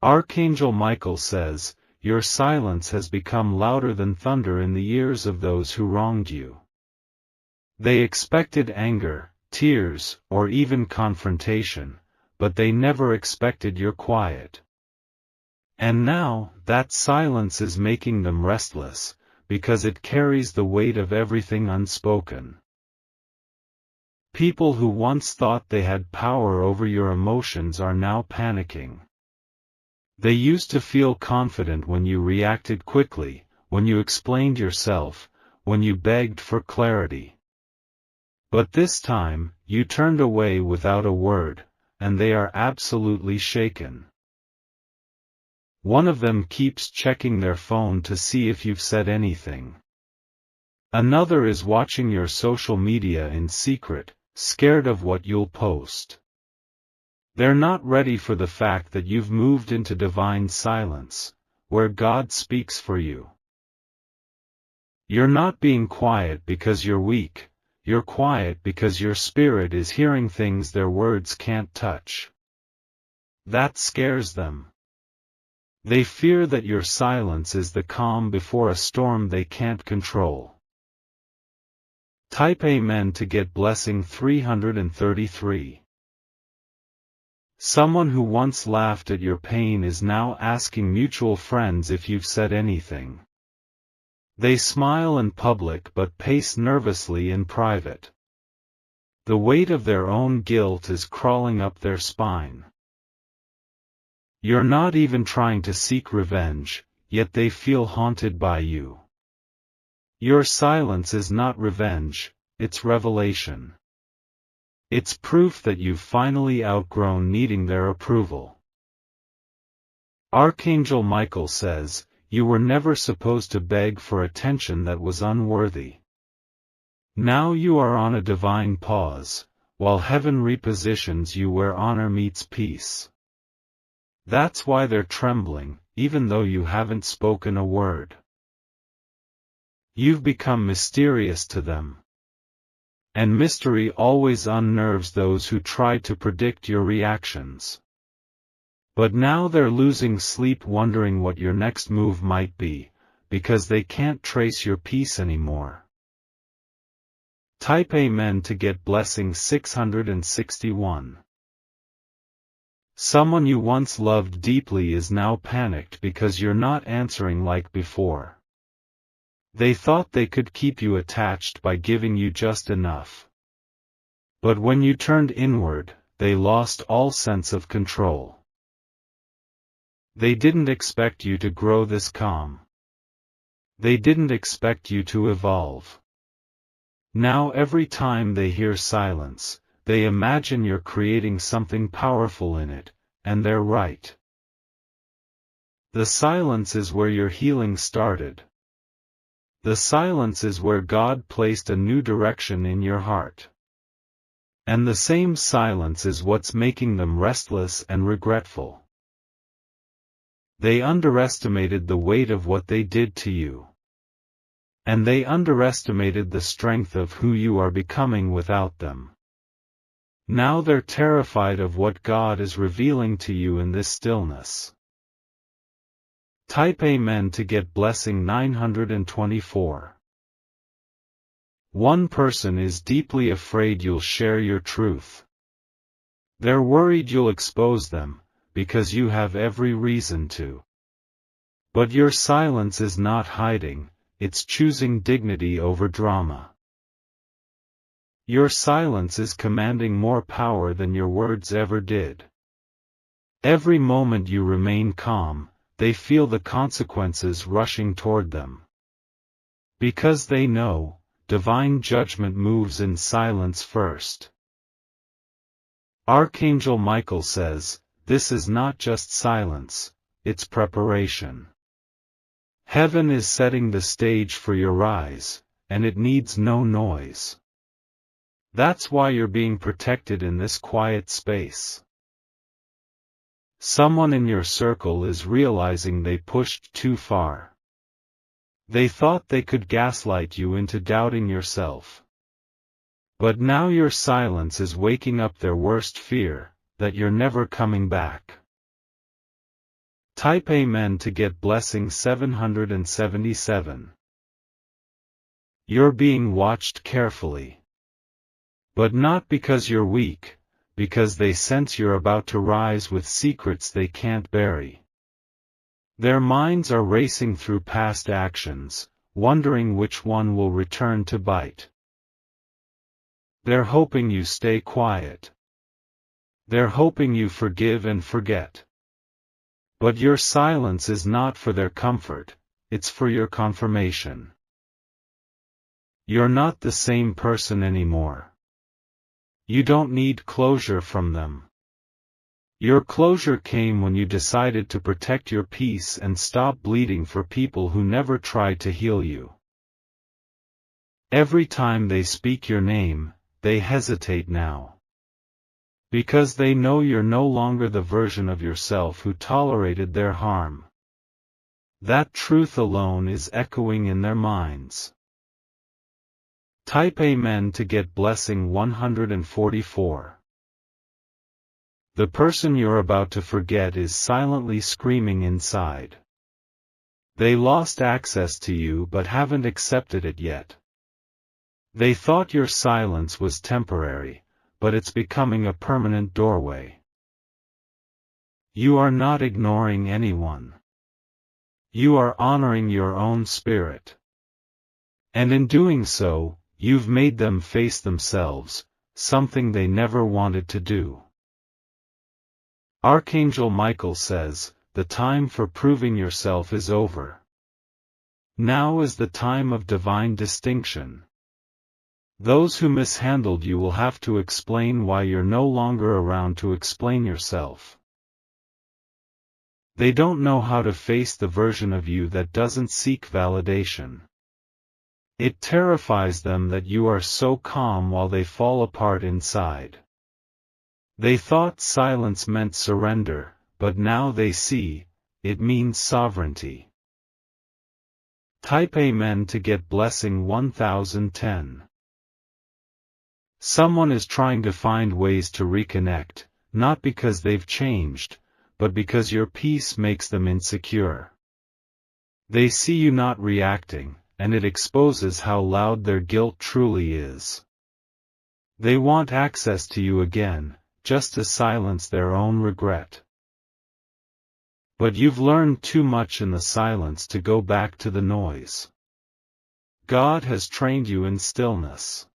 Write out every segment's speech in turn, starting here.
Archangel Michael says, your silence has become louder than thunder in the ears of those who wronged you. They expected anger, tears, or even confrontation, but they never expected your quiet. And now, that silence is making them restless, because it carries the weight of everything unspoken. People who once thought they had power over your emotions are now panicking. They used to feel confident when you reacted quickly, when you explained yourself, when you begged for clarity. But this time, you turned away without a word, and they are absolutely shaken. One of them keeps checking their phone to see if you've said anything. Another is watching your social media in secret, scared of what you'll post. They're not ready for the fact that you've moved into divine silence, where God speaks for you. You're not being quiet because you're weak, you're quiet because your spirit is hearing things their words can't touch. That scares them. They fear that your silence is the calm before a storm they can't control. Type Amen to get blessing 333. Someone who once laughed at your pain is now asking mutual friends if you've said anything. They smile in public but pace nervously in private. The weight of their own guilt is crawling up their spine. You're not even trying to seek revenge, yet they feel haunted by you. Your silence is not revenge, it's revelation. It's proof that you've finally outgrown needing their approval. Archangel Michael says, you were never supposed to beg for attention that was unworthy. Now you are on a divine pause, while heaven repositions you where honor meets peace. That's why they're trembling, even though you haven't spoken a word. You've become mysterious to them. And mystery always unnerves those who try to predict your reactions. But now they're losing sleep wondering what your next move might be, because they can't trace your peace anymore. Type Amen to get blessing 661. Someone you once loved deeply is now panicked because you're not answering like before. They thought they could keep you attached by giving you just enough. But when you turned inward, they lost all sense of control. They didn't expect you to grow this calm. They didn't expect you to evolve. Now every time they hear silence, they imagine you're creating something powerful in it, and they're right. The silence is where your healing started. The silence is where God placed a new direction in your heart. And the same silence is what's making them restless and regretful. They underestimated the weight of what they did to you. And they underestimated the strength of who you are becoming without them. Now they're terrified of what God is revealing to you in this stillness. Type Amen to get blessing 924. One person is deeply afraid you'll share your truth. They're worried you'll expose them, because you have every reason to. But your silence is not hiding, it's choosing dignity over drama. Your silence is commanding more power than your words ever did. Every moment you remain calm, they feel the consequences rushing toward them. Because they know, divine judgment moves in silence first. Archangel Michael says, this is not just silence, it's preparation. Heaven is setting the stage for your rise, and it needs no noise. That's why you're being protected in this quiet space. Someone in your circle is realizing they pushed too far. They thought they could gaslight you into doubting yourself. But now your silence is waking up their worst fear, that you're never coming back. Type Amen to get blessing 777. You're being watched carefully. But not because you're weak, because they sense you're about to rise with secrets they can't bury. Their minds are racing through past actions, wondering which one will return to bite. They're hoping you stay quiet. They're hoping you forgive and forget. But your silence is not for their comfort, it's for your confirmation. You're not the same person anymore. You don't need closure from them. Your closure came when you decided to protect your peace and stop bleeding for people who never tried to heal you. Every time they speak your name, they hesitate now. Because they know you're no longer the version of yourself who tolerated their harm. That truth alone is echoing in their minds. Type Amen to get blessing 144. The person you're about to forget is silently screaming inside. They lost access to you but haven't accepted it yet. They thought your silence was temporary, but it's becoming a permanent doorway. You are not ignoring anyone. You are honoring your own spirit. And in doing so, you've made them face themselves, something they never wanted to do. Archangel Michael says, the time for proving yourself is over. Now is the time of divine distinction. Those who mishandled you will have to explain why you're no longer around to explain yourself. They don't know how to face the version of you that doesn't seek validation. It terrifies them that you are so calm while they fall apart inside. They thought silence meant surrender, but now they see, it means sovereignty. Type Amen to get blessing 1010. Someone is trying to find ways to reconnect, not because they've changed, but because your peace makes them insecure. They see you not reacting, and it exposes how loud their guilt truly is. They want access to you again, just to silence their own regret. But you've learned too much in the silence to go back to the noise. God has trained you in stillness.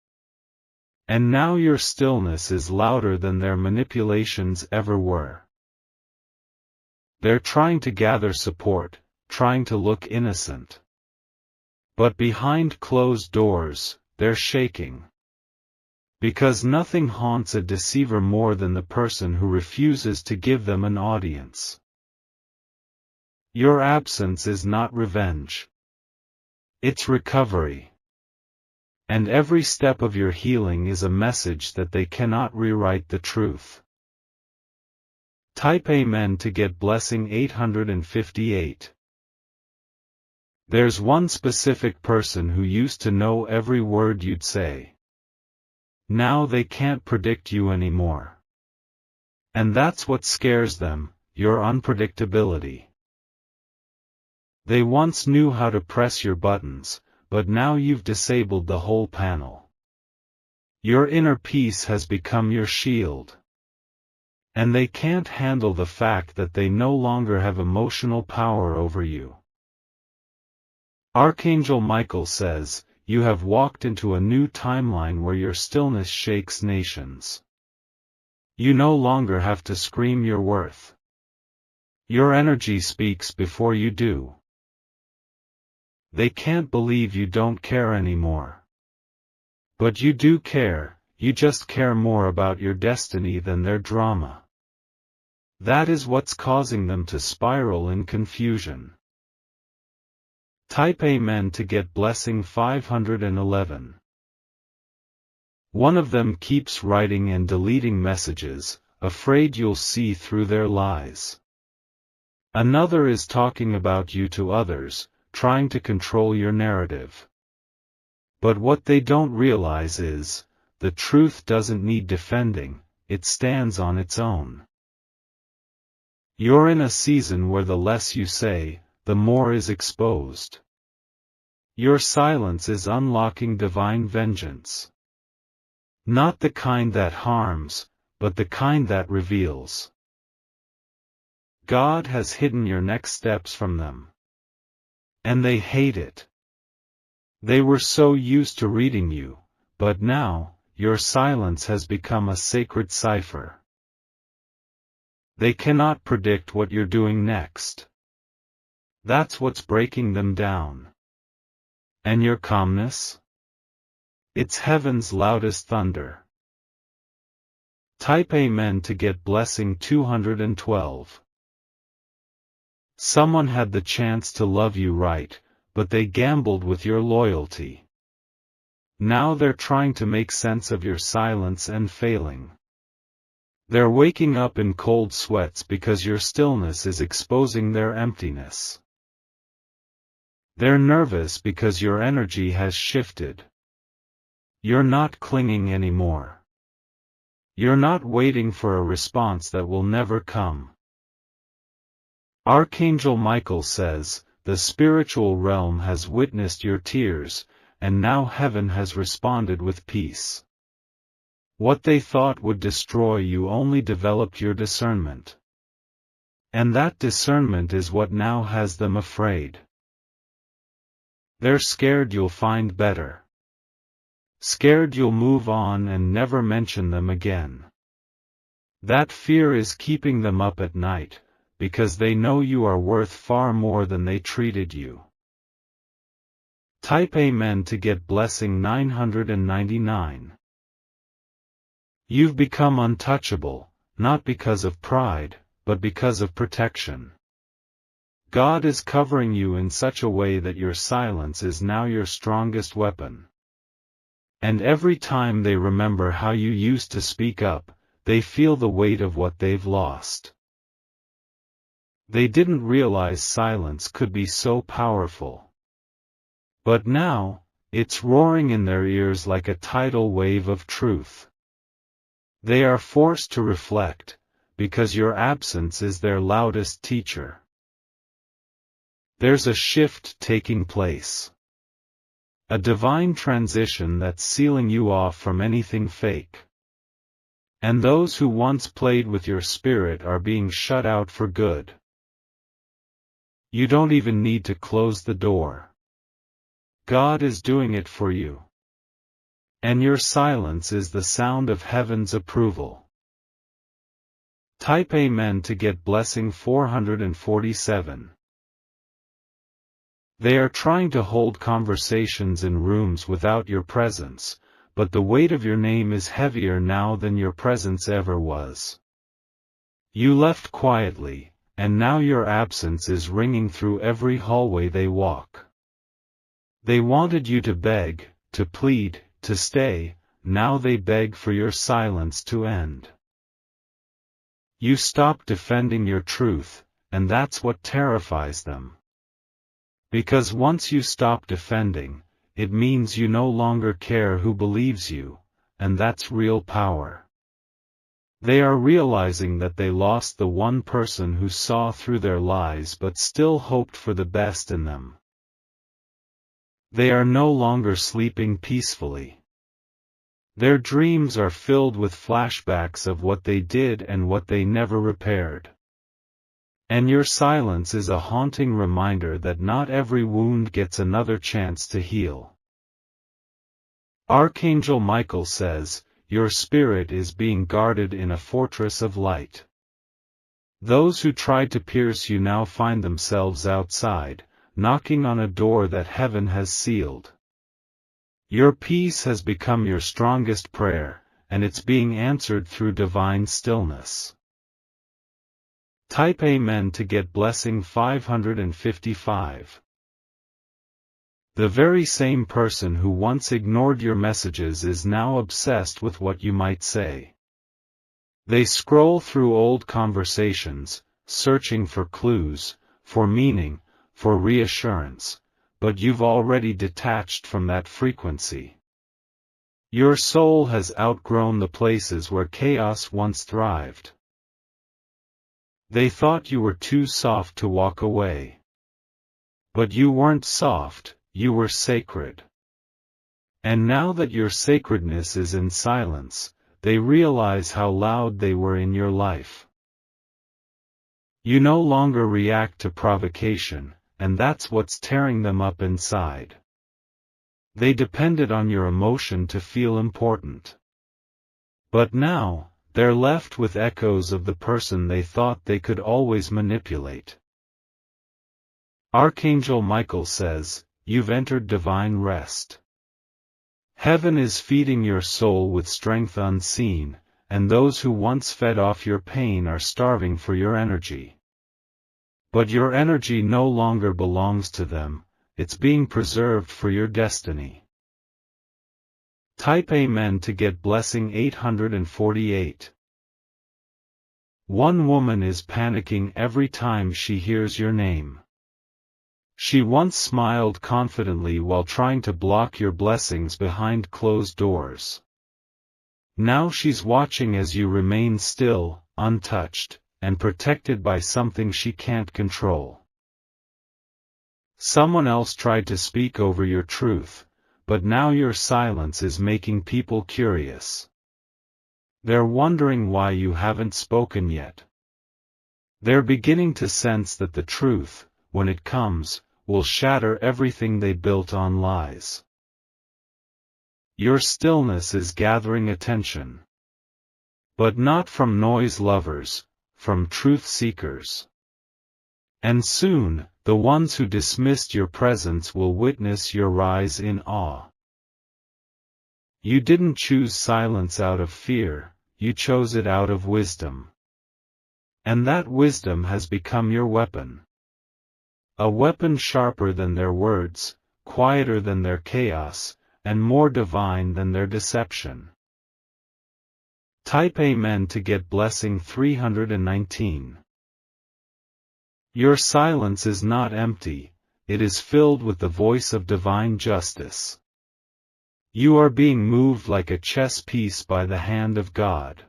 And now your stillness is louder than their manipulations ever were. They're trying to gather support, trying to look innocent. But behind closed doors, they're shaking. Because nothing haunts a deceiver more than the person who refuses to give them an audience. Your absence is not revenge. It's recovery. And every step of your healing is a message that they cannot rewrite the truth. Type Amen to get blessing 858. There's one specific person who used to know every word you'd say. Now they can't predict you anymore. And that's what scares them, your unpredictability. They once knew how to press your buttons, but now you've disabled the whole panel. Your inner peace has become your shield. And they can't handle the fact that they no longer have emotional power over you. Archangel Michael says, you have walked into a new timeline where your stillness shakes nations. You no longer have to scream your worth. Your energy speaks before you do. They can't believe you don't care anymore. But you do care, you just care more about your destiny than their drama. That is what's causing them to spiral in confusion. Type Amen to get blessing 511. One of them keeps writing and deleting messages, afraid you'll see through their lies. Another is talking about you to others, trying to control your narrative. But what they don't realize is, the truth doesn't need defending, it stands on its own. You're in a season where the less you say, the more is exposed. Your silence is unlocking divine vengeance. Not the kind that harms, but the kind that reveals. God has hidden your next steps from them. And they hate it. They were so used to reading you, but now, your silence has become a sacred cipher. They cannot predict what you're doing next. That's what's breaking them down. And your calmness? It's heaven's loudest thunder. Type Amen to get blessing 212. Someone had the chance to love you right, but they gambled with your loyalty. Now they're trying to make sense of your silence and failing. They're waking up in cold sweats because your stillness is exposing their emptiness. They're nervous because your energy has shifted. You're not clinging anymore. You're not waiting for a response that will never come. Archangel Michael says, the spiritual realm has witnessed your tears, and now heaven has responded with peace. What they thought would destroy you only developed your discernment. And that discernment is what now has them afraid. They're scared you'll find better. Scared you'll move on and never mention them again. That fear is keeping them up at night, because they know you are worth far more than they treated you. Type Amen to get blessing 999. You've become untouchable, not because of pride, but because of protection. God is covering you in such a way that your silence is now your strongest weapon. And every time they remember how you used to speak up, they feel the weight of what they've lost. They didn't realize silence could be so powerful. But now, it's roaring in their ears like a tidal wave of truth. They are forced to reflect, because your absence is their loudest teacher. There's a shift taking place. A divine transition that's sealing you off from anything fake. And those who once played with your spirit are being shut out for good. You don't even need to close the door. God is doing it for you. And your silence is the sound of heaven's approval. Type Amen to get blessing 447. They are trying to hold conversations in rooms without your presence, but the weight of your name is heavier now than your presence ever was. You left quietly, and now your absence is ringing through every hallway they walk. They wanted you to beg, to plead, to stay, now they beg for your silence to end. You stopped defending your truth, and that's what terrifies them. Because once you stop defending, it means you no longer care who believes you, and that's real power. They are realizing that they lost the one person who saw through their lies but still hoped for the best in them. They are no longer sleeping peacefully. Their dreams are filled with flashbacks of what they did and what they never repaired. And your silence is a haunting reminder that not every wound gets another chance to heal. Archangel Michael says, your spirit is being guarded in a fortress of light. Those who tried to pierce you now find themselves outside, knocking on a door that heaven has sealed. Your peace has become your strongest prayer, and it's being answered through divine stillness. Type Amen to get blessing 555. The very same person who once ignored your messages is now obsessed with what you might say. They scroll through old conversations, searching for clues, for meaning, for reassurance, but you've already detached from that frequency. Your soul has outgrown the places where chaos once thrived. They thought you were too soft to walk away. But you weren't soft, you were sacred. And now that your sacredness is in silence, they realize how loud they were in your life. You no longer react to provocation, and that's what's tearing them up inside. They depended on your emotion to feel important. But now, they're left with echoes of the person they thought they could always manipulate. Archangel Michael says, "You've entered divine rest. Heaven is feeding your soul with strength unseen, and those who once fed off your pain are starving for your energy. But your energy no longer belongs to them, it's being preserved for your destiny." Type Amen to get blessing 848. One woman is panicking every time she hears your name. She once smiled confidently while trying to block your blessings behind closed doors. Now she's watching as you remain still, untouched, and protected by something she can't control. Someone else tried to speak over your truth, but now your silence is making people curious. They're wondering why you haven't spoken yet. They're beginning to sense that the truth, when it comes, will shatter everything they built on lies. Your stillness is gathering attention. But not from noise lovers, from truth seekers. And soon, the ones who dismissed your presence will witness your rise in awe. You didn't choose silence out of fear, you chose it out of wisdom. And that wisdom has become your weapon. A weapon sharper than their words, quieter than their chaos, and more divine than their deception. Type Amen to get blessing 319. Your silence is not empty, it is filled with the voice of divine justice. You are being moved like a chess piece by the hand of God.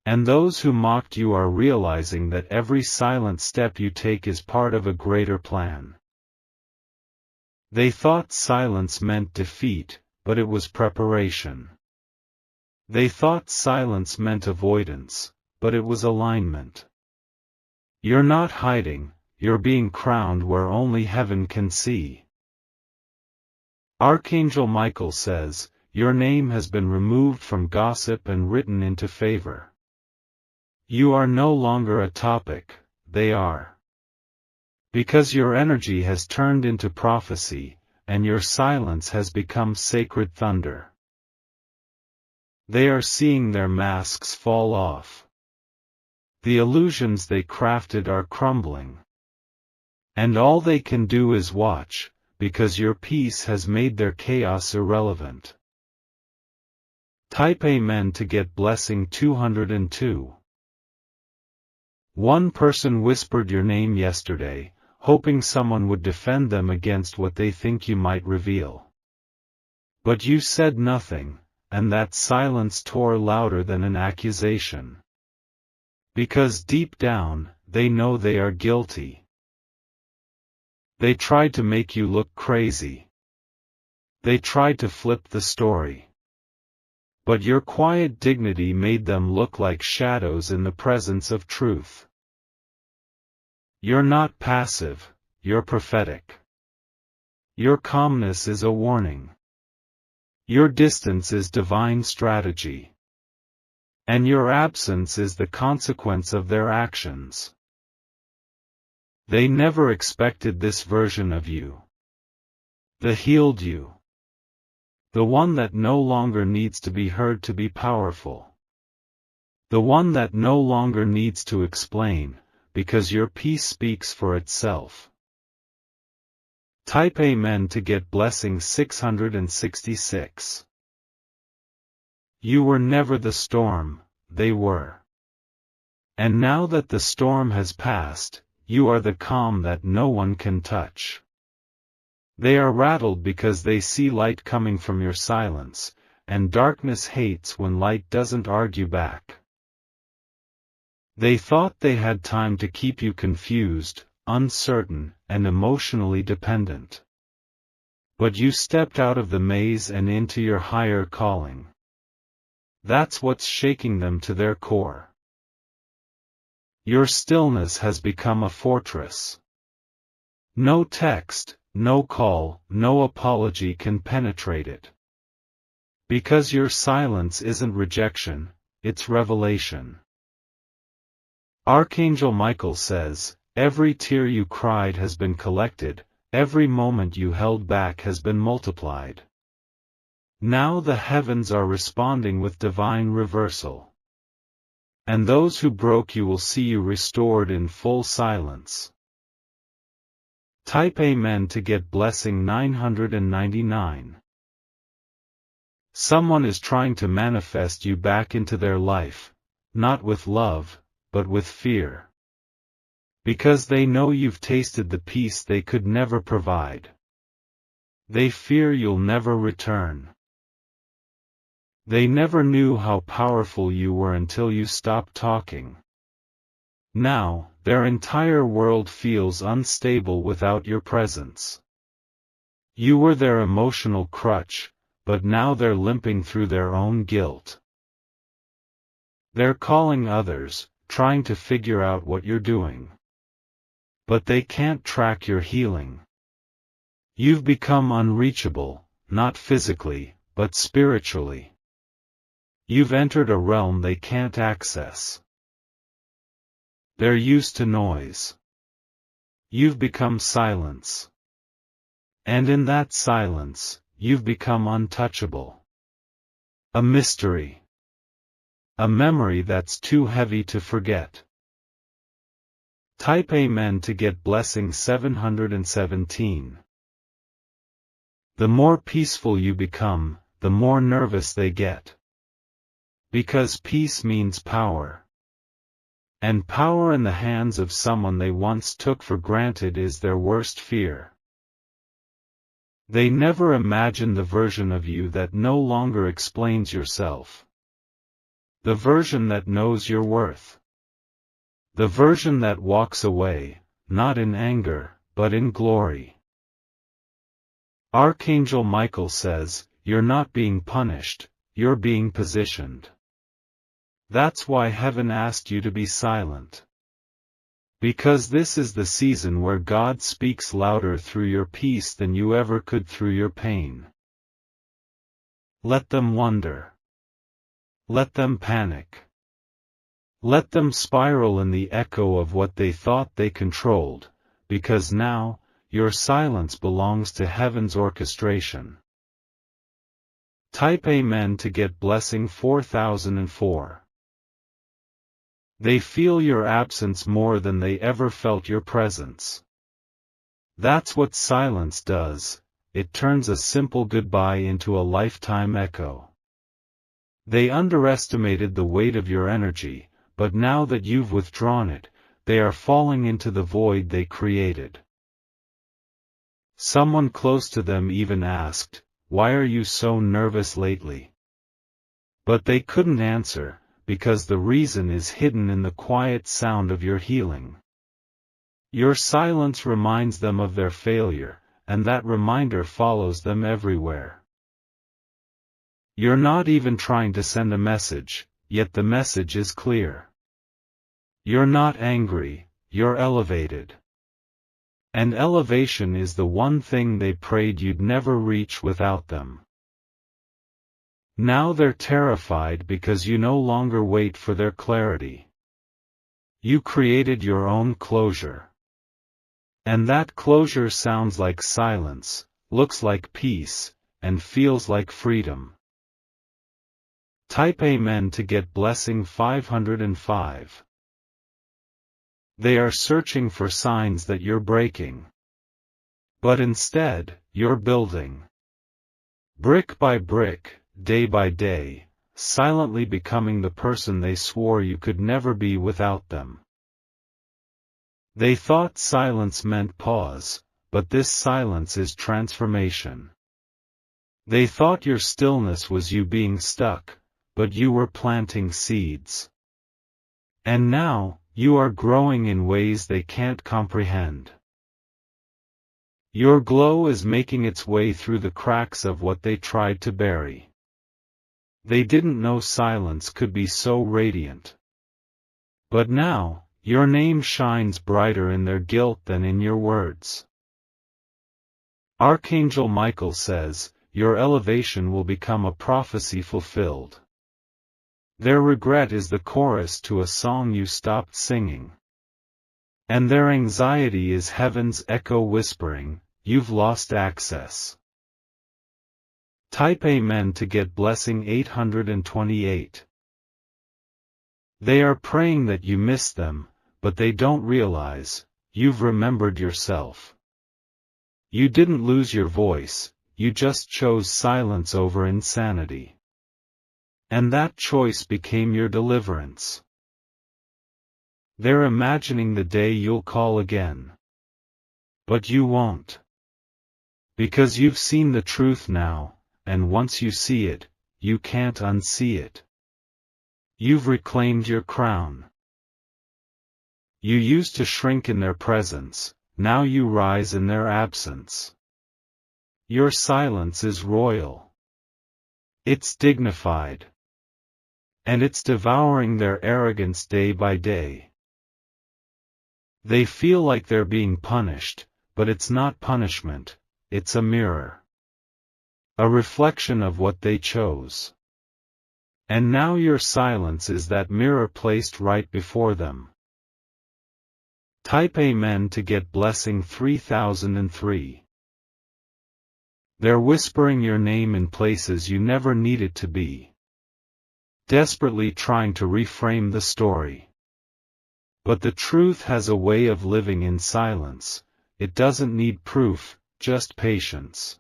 And those who mocked you are realizing that every silent step you take is part of a greater plan. They thought silence meant defeat, but it was preparation. They thought silence meant avoidance, but it was alignment. You're not hiding, you're being crowned where only heaven can see. Archangel Michael says, your name has been removed from gossip and written into favor. You are no longer a topic, they are. Because your energy has turned into prophecy, and your silence has become sacred thunder. They are seeing their masks fall off. The illusions they crafted are crumbling. And all they can do is watch, because your peace has made their chaos irrelevant. Type Amen to get blessing 202. One person whispered your name yesterday, hoping someone would defend them against what they think you might reveal. But you said nothing, and that silence tore louder than an accusation. Because deep down, they know they are guilty. They tried to make you look crazy. They tried to flip the story. But your quiet dignity made them look like shadows in the presence of truth. You're not passive, you're prophetic. Your calmness is a warning. Your distance is divine strategy. And your absence is the consequence of their actions. They never expected this version of you. The healed you. The one that no longer needs to be heard to be powerful. The one that no longer needs to explain, because your peace speaks for itself. Type Amen to get blessing 666. You were never the storm, they were. And now that the storm has passed, you are the calm that no one can touch. They are rattled because they see light coming from your silence, and darkness hates when light doesn't argue back. They thought they had time to keep you confused, uncertain, and emotionally dependent. But you stepped out of the maze and into your higher calling. That's what's shaking them to their core. Your stillness has become a fortress. No text, no call, no apology can penetrate it. Because your silence isn't rejection, it's revelation. Archangel Michael says, every tear you cried has been collected, every moment you held back has been multiplied. Now the heavens are responding with divine reversal. And those who broke you will see you restored in full silence. Type Amen to get blessing 999. Someone is trying to manifest you back into their life, not with love, but with fear. Because they know you've tasted the peace they could never provide. They fear you'll never return. They never knew how powerful you were until you stopped talking. Now, their entire world feels unstable without your presence. You were their emotional crutch, but now they're limping through their own guilt. They're calling others, trying to figure out what you're doing. But they can't track your healing. You've become unreachable, not physically, but spiritually. You've entered a realm they can't access. They're used to noise. You've become silence. And in that silence, you've become untouchable. A mystery. A memory that's too heavy to forget. Type Amen to get blessing 717. The more peaceful you become, the more nervous they get. Because peace means power. And power in the hands of someone they once took for granted is their worst fear. They never imagine the version of you that no longer explains yourself. The version that knows your worth. The version that walks away, not in anger, but in glory. Archangel Michael says, you're not being punished, you're being positioned. That's why heaven asked you to be silent. Because this is the season where God speaks louder through your peace than you ever could through your pain. Let them wonder. Let them panic. Let them spiral in the echo of what they thought they controlled, because now, your silence belongs to heaven's orchestration. Type Amen to get blessing 4004. They feel your absence more than they ever felt your presence. That's what silence does, it turns a simple goodbye into a lifetime echo. They underestimated the weight of your energy, but now that you've withdrawn it, they are falling into the void they created. Someone close to them even asked, "Why are you so nervous lately?" But they couldn't answer, because the reason is hidden in the quiet sound of your healing. Your silence reminds them of their failure, and that reminder follows them everywhere. You're not even trying to send a message, yet the message is clear. You're not angry, you're elevated. And elevation is the one thing they prayed you'd never reach without them. Now they're terrified because you no longer wait for their clarity. You created your own closure. And that closure sounds like silence, looks like peace, and feels like freedom. Type Amen to get blessing 505. They are searching for signs that you're breaking. But instead, you're building. Brick by brick, day by day, silently becoming the person they swore you could never be without them. They thought silence meant pause, but this silence is transformation. They thought your stillness was you being stuck, but you were planting seeds. And now, you are growing in ways they can't comprehend. Your glow is making its way through the cracks of what they tried to bury. They didn't know silence could be so radiant. But now, your name shines brighter in their guilt than in your words. Archangel Michael says, your elevation will become a prophecy fulfilled. Their regret is the chorus to a song you stopped singing. And their anxiety is heaven's echo whispering, you've lost access. Type Amen to get blessing 828. They are praying that you miss them, but they don't realize, you've remembered yourself. You didn't lose your voice, you just chose silence over insanity. And that choice became your deliverance. They're imagining the day you'll call again. But you won't. Because you've seen the truth now, and once you see it, you can't unsee it. You've reclaimed your crown. You used to shrink in their presence, now you rise in their absence. Your silence is royal. It's dignified. And it's devouring their arrogance day by day. They feel like they're being punished, but it's not punishment, it's a mirror. A reflection of what they chose. And now your silence is that mirror placed right before them. Type Amen to get blessing 3003. They're whispering your name in places you never needed to be. Desperately trying to reframe the story. But the truth has a way of living in silence, it doesn't need proof, just patience.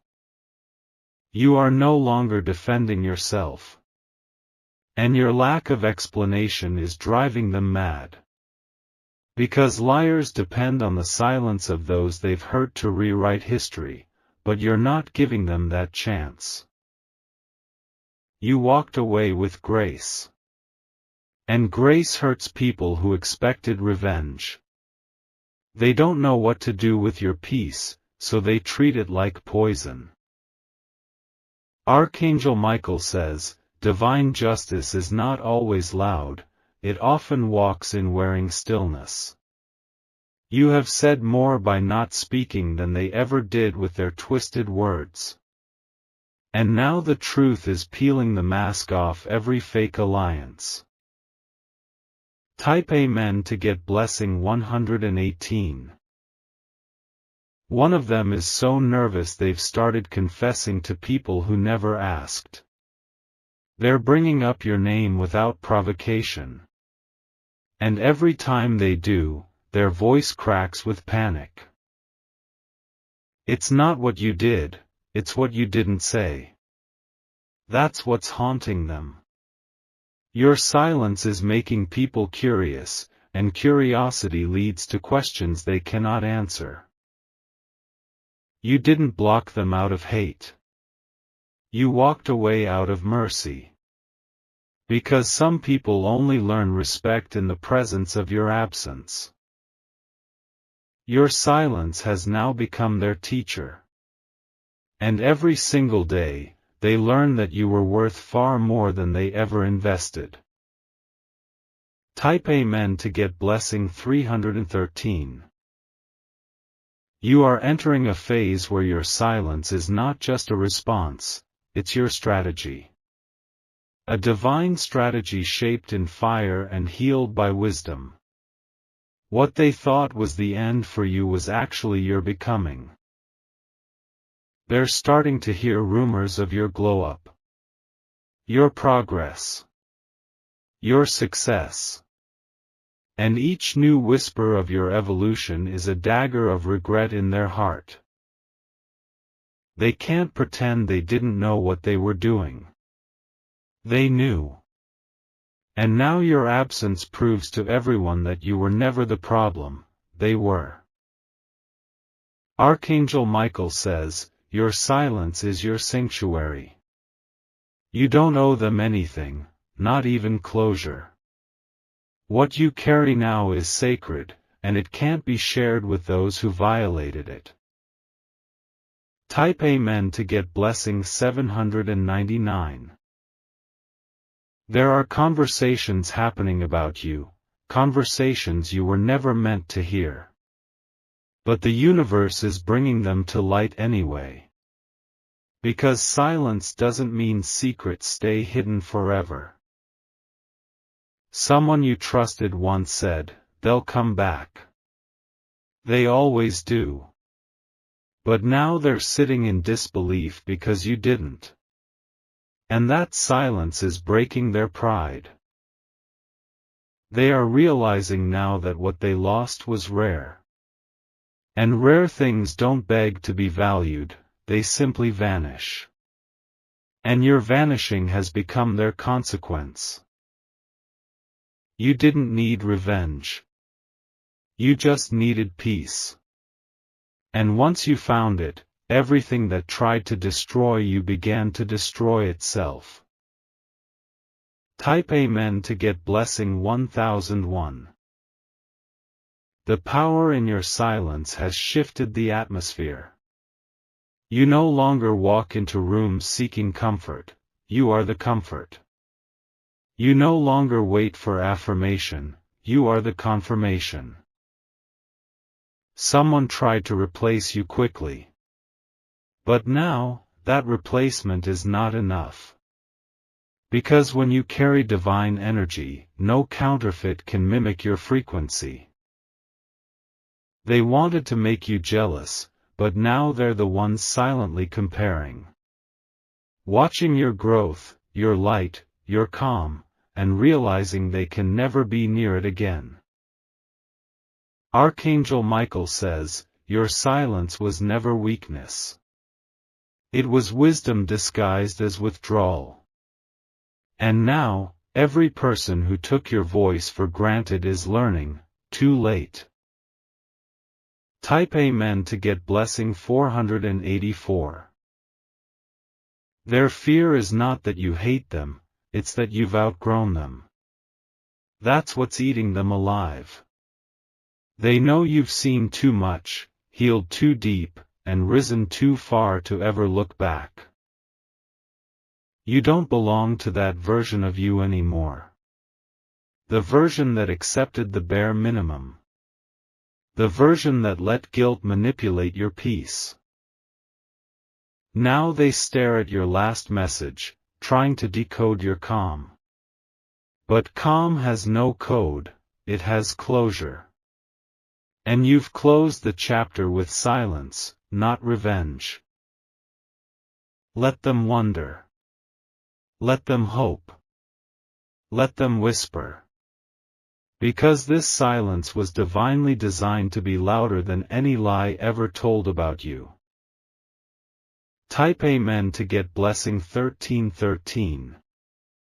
You are no longer defending yourself. And your lack of explanation is driving them mad. Because liars depend on the silence of those they've hurt to rewrite history, but you're not giving them that chance. You walked away with grace. And grace hurts people who expected revenge. They don't know what to do with your peace, so they treat it like poison. Archangel Michael says, divine justice is not always loud, it often walks in wearing stillness. You have said more by not speaking than they ever did with their twisted words. And now the truth is peeling the mask off every fake alliance. Type Amen to get blessing 118. One of them is so nervous they've started confessing to people who never asked. They're bringing up your name without provocation. And every time they do, their voice cracks with panic. It's not what you did, it's what you didn't say. That's what's haunting them. Your silence is making people curious, and curiosity leads to questions they cannot answer. You didn't block them out of hate. You walked away out of mercy. Because some people only learn respect in the presence of your absence. Your silence has now become their teacher. And every single day, they learn that you were worth far more than they ever invested. Type Amen to get blessing 313. You are entering a phase where your silence is not just a response, it's your strategy. A divine strategy shaped in fire and healed by wisdom. What they thought was the end for you was actually your becoming. They're starting to hear rumors of your glow-up. Your progress. Your success. And each new whisper of your evolution is a dagger of regret in their heart. They can't pretend they didn't know what they were doing. They knew. And now your absence proves to everyone that you were never the problem, they were. Archangel Michael says, your silence is your sanctuary. You don't owe them anything, not even closure. What you carry now is sacred, and it can't be shared with those who violated it. Type Amen to get blessing 799. There are conversations happening about you, conversations you were never meant to hear. But the universe is bringing them to light anyway. Because silence doesn't mean secrets stay hidden forever. Someone you trusted once said, "They'll come back." They always do. But now they're sitting in disbelief because you didn't. And that silence is breaking their pride. They are realizing now that what they lost was rare. And rare things don't beg to be valued, they simply vanish. And your vanishing has become their consequence. You didn't need revenge. You just needed peace. And once you found it, everything that tried to destroy you began to destroy itself. Type Amen to get blessing 1001. The power in your silence has shifted the atmosphere. You no longer walk into rooms seeking comfort, you are the comfort. You no longer wait for affirmation, you are the confirmation. Someone tried to replace you quickly. But now, that replacement is not enough. Because when you carry divine energy, no counterfeit can mimic your frequency. They wanted to make you jealous, but now they're the ones silently comparing. Watching your growth, your light, your calm, and realizing they can never be near it again. Archangel Michael says, your silence was never weakness. It was wisdom disguised as withdrawal. And now, every person who took your voice for granted is learning, too late. Type Amen to get blessing 484. Their fear is not that you hate them, it's that you've outgrown them. That's what's eating them alive. They know you've seen too much, healed too deep, and risen too far to ever look back. You don't belong to that version of you anymore. The version that accepted the bare minimum. The version that let guilt manipulate your peace. Now they stare at your last message, trying to decode your calm. But calm has no code, it has closure. And you've closed the chapter with silence, not revenge. Let them wonder. Let them hope. Let them whisper. Because this silence was divinely designed to be louder than any lie ever told about you. Type Amen to get blessing 1313.